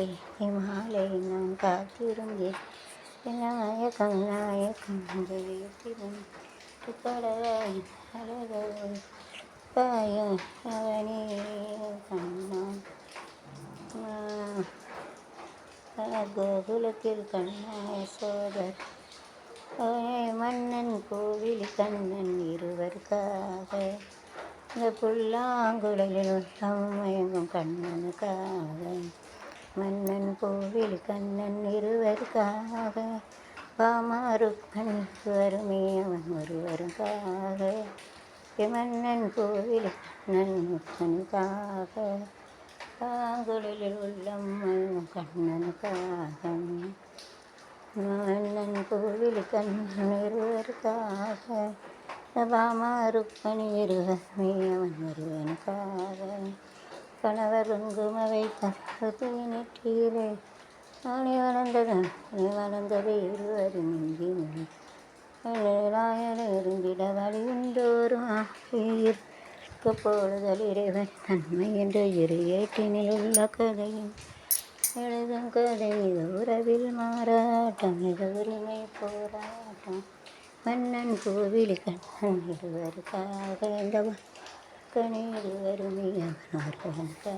மாலை மாலை நான் காத்திருந்தேன் நாயகம் நாயகம் கடவாய் அழகோய் பாயம் அவனே கண்ணா கோகுலத்தில் கண்ணாய சோதர் மன்னன் கோவில் கண்ணன் இருவருக்காக இந்த புல்லாங்குழலில் உள்ளம் மயங்கும் கண்ணனுக்காக மன்னன் கோவில் கண்ணன் இருவருக்காக பாமாருக்கன் வருமே அவன் ஒருவருக்காக மன்னன் கோவில் கண்ணன் முக்கனுக்காக பாங்குழலில் உள்ளம் மயங்கும் கண்ணனுக்காக மன்னன் கோவில் கண்ணன் இருவருக்காக பாமாருப்பணி இருவருமே அவன் ஒருவனுக்காக கணவர் குங்குமவை தற்பது நெற்றியிலே நானே வளர்ந்தது இருவரும் இருந்திட வழி உண்டோரும் இருக்க பொழுதல் இறைவன் தன்மை என்ற இரு ஏட்டினில் உள்ள கதையும் எழுதும் கதை உறவில் மாறாட்டம் இது உரிமை போராட்டம் மன்னன் கோவில் கண்ணன் இருவருக்காக இந்த கணி இருவருமே அவன் ஒருவனுக்காக